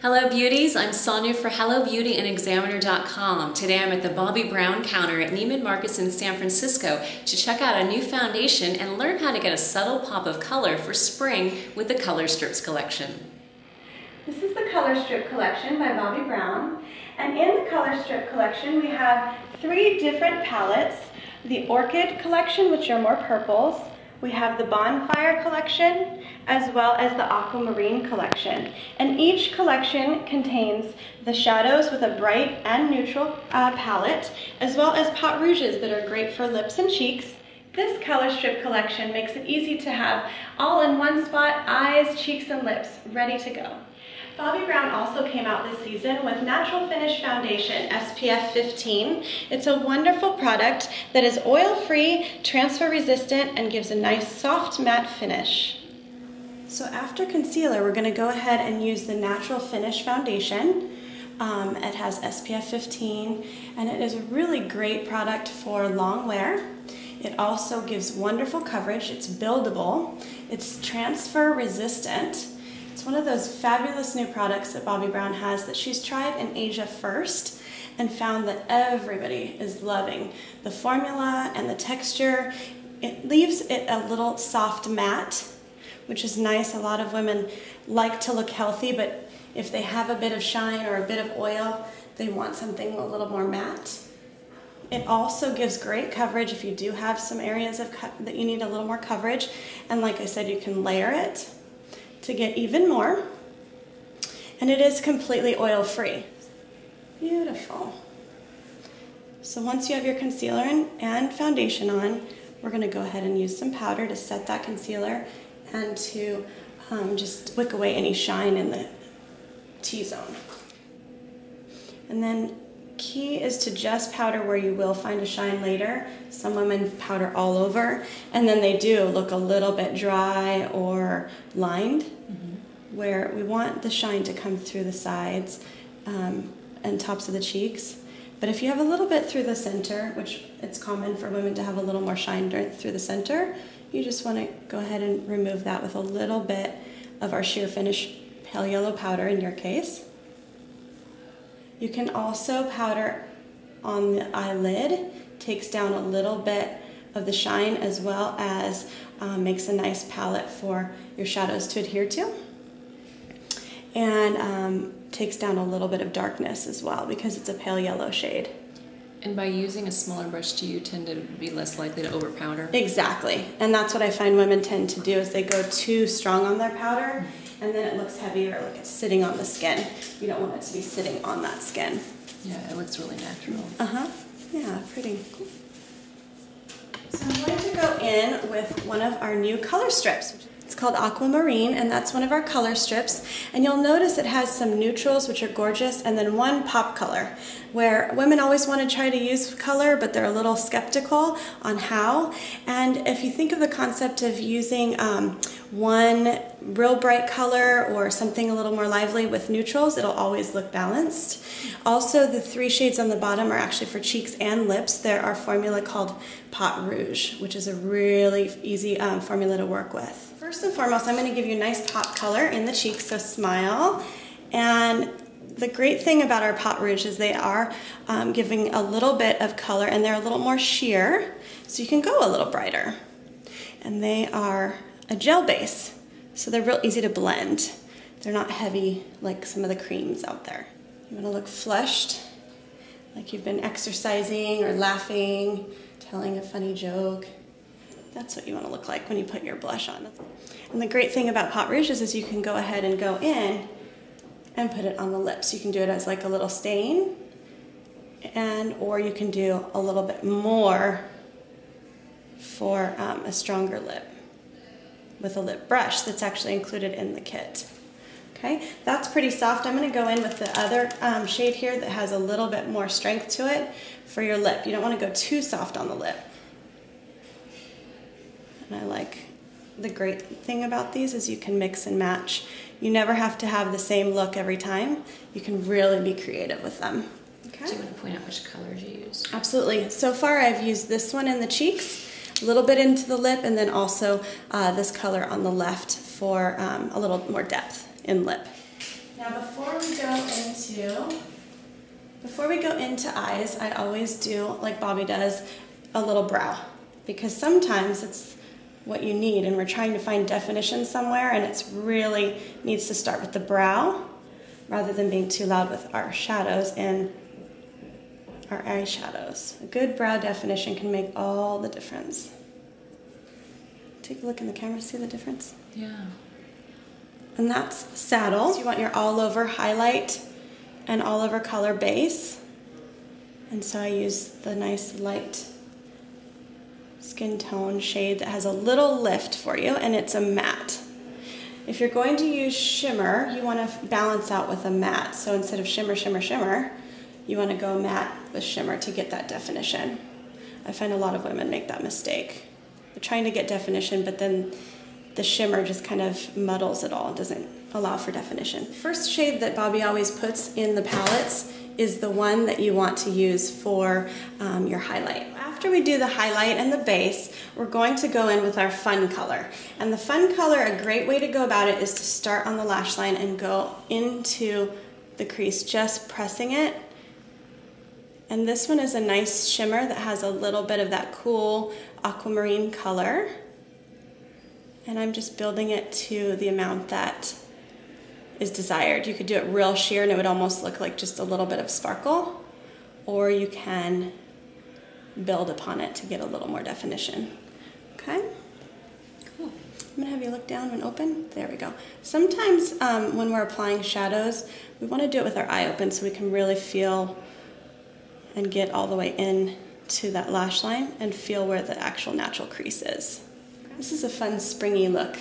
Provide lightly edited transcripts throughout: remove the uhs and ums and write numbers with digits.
Hello Beauties, I'm Sonia for Hello Beauty and Examiner.com. Today I'm at the Bobbi Brown counter at Neiman Marcus in San Francisco to check out a new foundation and learn how to get a subtle pop of color for spring with the Color Strips collection. This is the Color Strip collection by Bobbi Brown, and in the Color Strip collection we have 3 different palettes. The Orchid collection, which are more purples. We have the Bonfire collection, as well as the Aquamarine collection. And each collection contains the shadows with a bright and neutral palette, as well as pot rouges that are great for lips and cheeks. This Color Strip collection makes it easy to have all in one spot, eyes, cheeks, and lips, ready to go. Bobbi Brown also came out this season with Natural Finish Foundation SPF 15. It's a wonderful product that is oil-free, transfer-resistant, and gives a nice soft matte finish. So after concealer, we're going to go ahead and use the Natural Finish Foundation. It has SPF 15, and it is a really great product for long wear. It also gives wonderful coverage. It's buildable. It's transfer-resistant. It's one of those fabulous new products that Bobbi Brown has that she's tried in Asia first and found that everybody is loving. The formula and the texture, it leaves it a little soft matte, which is nice. A lot of women like to look healthy, but if they have a bit of shine or a bit of oil, they want something a little more matte. It also gives great coverage if you do have some areas that you need a little more coverage. And like I said, you can layer it to get even more, and it is completely oil-free. Beautiful. So once you have your concealer and foundation on, we're going to go ahead and use some powder to set that concealer and to just wick away any shine in the T-zone. And then key is to just powder where you will find a shine later. Some women powder all over, and then they do look a little bit dry or lined, where we want the shine to come through the sides and tops of the cheeks. But if you have a little bit through the center, which it's common for women to have a little more shine through the center, you just want to go ahead and remove that with a little bit of our Sheer Finish pale yellow powder in your case. You can also powder on the eyelid, takes down a little bit of the shine, as well as makes a nice palette for your shadows to adhere to, and takes down a little bit of darkness as well because it's a pale yellow shade. And by using a smaller brush, do you tend to be less likely to over powder? Exactly, and that's what I find women tend to do, is they go too strong on their powder, and then it looks heavier, like it's sitting on the skin. You don't want it to be sitting on that skin. Yeah, it looks really natural. Yeah, pretty. So I'm going to go in with one of our new color strips. It's called Aquamarine, and that's one of our color strips. And you'll notice it has some neutrals, which are gorgeous, and then one pop color, where women always want to try to use color, but they're a little skeptical on how. And if you think of the concept of using one real bright color or something a little more lively with neutrals, it'll always look balanced. Also, the 3 shades on the bottom are actually for cheeks and lips. They're our formula called Pot Rouge, which is a really easy formula to work with. First and foremost, I'm going to give you a nice pop color in the cheeks, so smile. And the great thing about our Pot Rouge is they are giving a little bit of color, and they're a little more sheer, so you can go a little brighter. And they are a gel base, so they're real easy to blend. They're not heavy like some of the creams out there. You want to look flushed, like you've been exercising or laughing, telling a funny joke. That's what you want to look like when you put your blush on. And the great thing about Pot Rouge is you can go ahead and go in and put it on the lips. You can do it as like a little stain, or you can do a little bit more for a stronger lip with a lip brush that's actually included in the kit. Okay, that's pretty soft. I'm going to go in with the other shade here that has a little bit more strength to it for your lip. You don't want to go too soft on the lip. And I like, the great thing about these is you can mix and match. You never have to have the same look every time. You can really be creative with them. Okay. Do you want to point out which colors you use? Absolutely. So far I've used this one in the cheeks, a little bit into the lip, and then also this color on the left for a little more depth in lip. Now Now before we go into eyes, I always do, like Bobbi does, a little brow, because sometimes it's what you need and we're trying to find definition somewhere, and it's really needs to start with the brow rather than being too loud with our shadows and our eyeshadows. A good brow definition can make all the difference. Take a look in the camera, see the difference? Yeah. And that's saddle. So you want your all over highlight and all over color base. And so I use the nice light skin tone shade that has a little lift for you, and it's a matte. If you're going to use shimmer, you want to balance out with a matte. So instead of shimmer, shimmer, shimmer, you want to go matte with shimmer to get that definition. I find a lot of women make that mistake. They're trying to get definition, but then the shimmer just kind of muddles it all. It doesn't allow for definition. First shade that Bobbi always puts in the palettes is the one that you want to use for your highlight. After we do the highlight and the base, we're going to go in with our fun color. And the fun color, a great way to go about it is to start on the lash line and go into the crease, just pressing it. And this one is a nice shimmer that has a little bit of that cool aquamarine color. And I'm just building it to the amount that is desired. You could do it real sheer and it would almost look like just a little bit of sparkle, or you can build upon it to get a little more definition. Okay? Cool. I'm gonna have you look down and open. There we go. Sometimes when we're applying shadows, we wanna do it with our eye open so we can really feel and get all the way in to that lash line and feel where the actual natural crease is. This is a fun springy look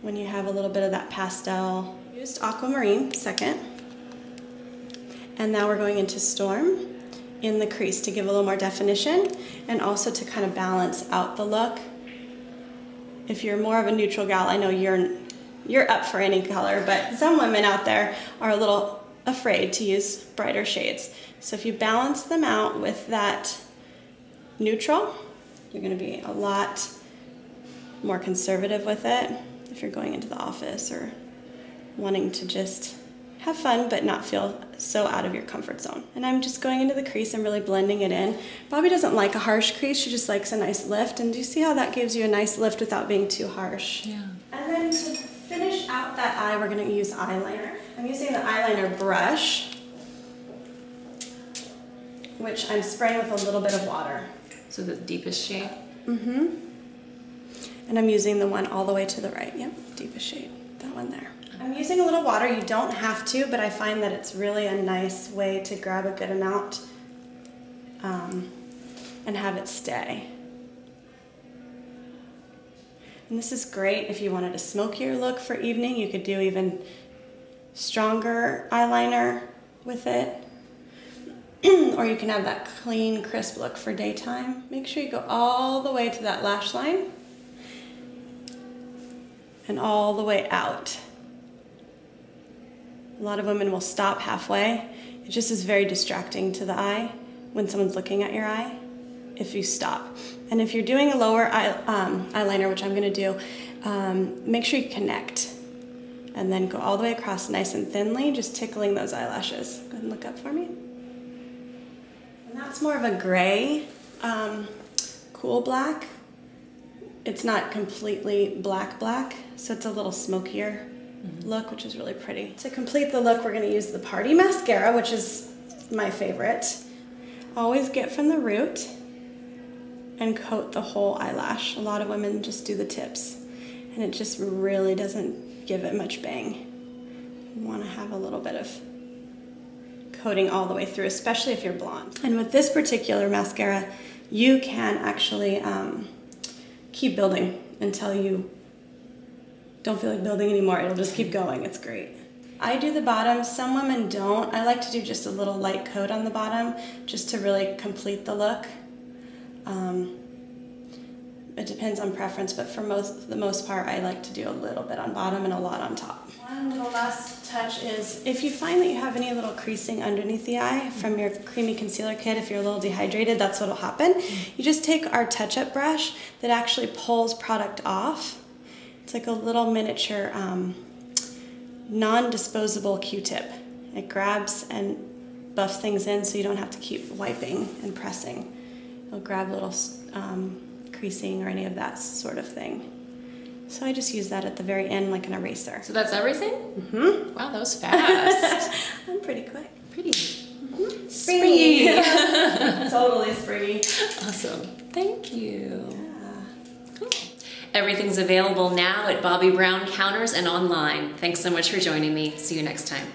when you have a little bit of that pastel. Used Aquamarine second. And now we're going into Storm in the crease to give a little more definition and also to kind of balance out the look. If you're more of a neutral gal, I know you're up for any color, but some women out there are a little afraid to use brighter shades. So if you balance them out with that neutral, you're going to be a lot more conservative with it if you're going into the office or wanting to just have fun but not feel so out of your comfort zone. And I'm just going into the crease and really blending it in. Bobbi doesn't like a harsh crease, she just likes a nice lift. And do you see how that gives you a nice lift without being too harsh? Yeah. And then to finish out that eye, we're going to use eyeliner. I'm using the eyeliner brush, which I'm spraying with a little bit of water. So the deepest shade? Mm-hmm. And I'm using the one all the way to the right. Yep, deepest shade, that one there. I'm using a little water. You don't have to, but I find that it's really a nice way to grab a good amount and have it stay. And this is great if you wanted a smokier look for evening. You could do even stronger eyeliner with it. Or you can have that clean, crisp look for daytime. Make sure you go all the way to that lash line and all the way out. A lot of women will stop halfway. It just is very distracting to the eye when someone's looking at your eye if you stop. And if you're doing a lower eyeliner, which I'm gonna do, make sure you connect and then go all the way across nice and thinly, just tickling those eyelashes. Go ahead and look up for me. And that's more of a gray, cool black. It's not completely black, so it's a little smokier look, which is really pretty. To complete the look, we're gonna use the Party Mascara, which is my favorite. Always get from the root and coat the whole eyelash. A lot of women just do the tips, and it just really doesn't give it much bang. You wanna have a little bit of coating all the way through, especially if you're blonde. And with this particular mascara, you can actually keep building until you don't feel like building anymore. It'll just keep going. It's great. I do the bottom. Some women don't. I like to do just a little light coat on the bottom just to really complete the look. It depends on preference, but for the most part, I like to do a little bit on bottom and a lot on top. One little last touch is if you find that you have any little creasing underneath the eye from your creamy concealer kit, if you're a little dehydrated, that's what'll happen. You just take our touch-up brush that actually pulls product off. It's like a little miniature non-disposable Q-tip. It grabs and buffs things in so you don't have to keep wiping and pressing. It'll grab little creasing or any of that sort of thing. So I just use that at the very end like an eraser. So that's everything? Mm-hmm. Wow, that was fast. I'm pretty quick. Pretty. Mm-hmm. Springy. Totally springy. Awesome. Thank you. Yeah. Cool. Everything's available now at Bobbi Brown counters and online. Thanks so much for joining me. See you next time.